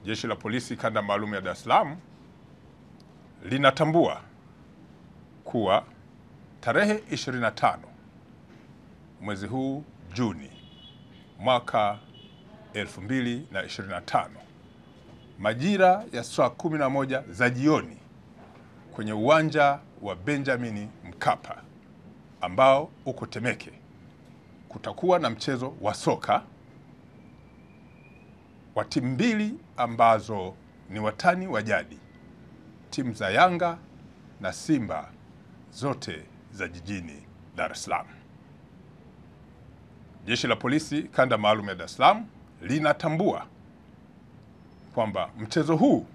Jeshi la Polisi Kanda Maalum ya Dar es Salaam linatambua kuwa tarehe 25 mwezi huu Juni mwaka 2025 majira ya saa 11 za jioni kwenye uwanja wa Benjamin Mkapa ambao uko Temeke kutakuwa na mchezo wa soka wa timu mbili ambazo ni watani wa jadi, timu za Yanga na Simba, zote za jijini Dar es Salaam. Jeshi la Polisi Kanda Maalum ya Dar es Salaam linatambua kwamba mchezo huu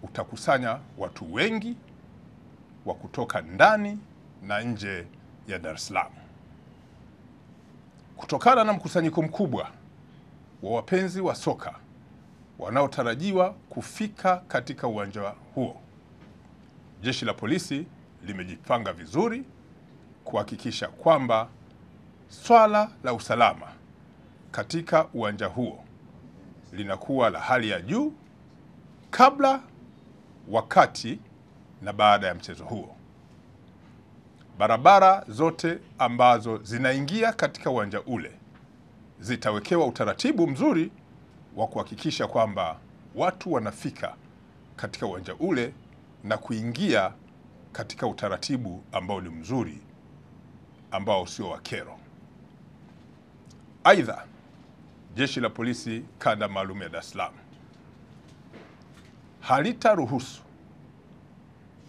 utakusanya watu wengi wa kutoka ndani na nje ya Dar es Salaam. Kutokana na mkusanyiko mkubwa wa wapenzi wa soka wanaotarajiwa kufika katika uwanja huo, Jeshi la Polisi limejipanga vizuri kuhakikisha kwamba swala la usalama katika uwanja huo linakuwa la hali ya juu kabla, wakati na baada ya mchezo huo. Barabara zote ambazo zinaingia katika uwanja ule zitawekewa utaratibu mzuri wa kuhakikisha kwamba watu wanafika katika uwanja ule na kuingia katika utaratibu ambao ni mzuri, ambao sio wa kero. Aidha, Jeshi la Polisi Kanda Maalum ya Dar es Salaam halitaruhusu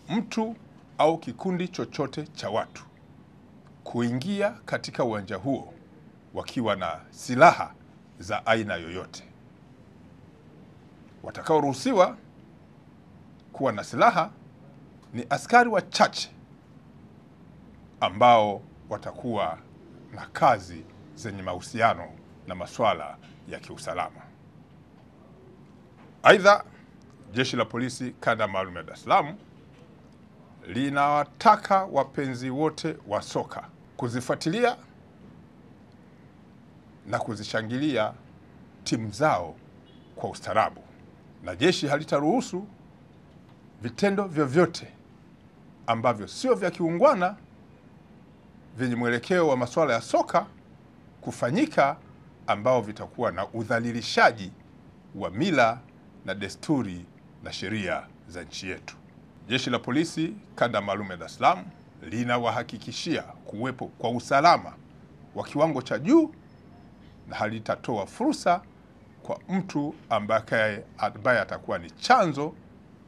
mtu au kikundi chochote cha watu kuingia katika uwanja huo wakiwa na silaha za aina yoyote. Watakaoruhusiwa kuwa na silaha ni askari wachache ambao watakuwa na kazi zenye mahusiano na masuala ya kiusalama. Aidha, Jeshi la Polisi Kanda Maalum ya Dar es Salaam linawataka wapenzi wote wa soka kuzifuatilia na kuzishangilia timu zao kwa ustaarabu, na jeshi halitaruhusu vitendo vyovyote ambavyo sio vya kiungwana vyenye mwelekeo wa masuala ya soka kufanyika, ambao vitakuwa na udhalilishaji wa mila na desturi na sheria za nchi yetu. Jeshi la Polisi Kanda Maalum ya Dar es Salaam linawahakikishia kuwepo kwa usalama wa kiwango cha juu na halitatoa fursa kwa mtu ambaye atakuwa ni chanzo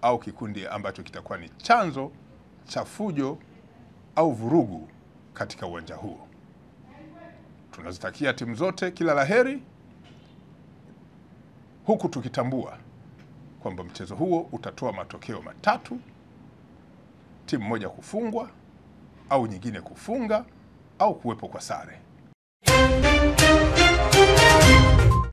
au kikundi ambacho kitakuwa ni chanzo cha fujo au vurugu katika uwanja huo. Tunazitakia timu zote kila laheri, huku tukitambua kwamba mchezo huo utatoa matokeo matatu: timu moja kufungwa au nyingine kufunga au kuwepo kwa sare.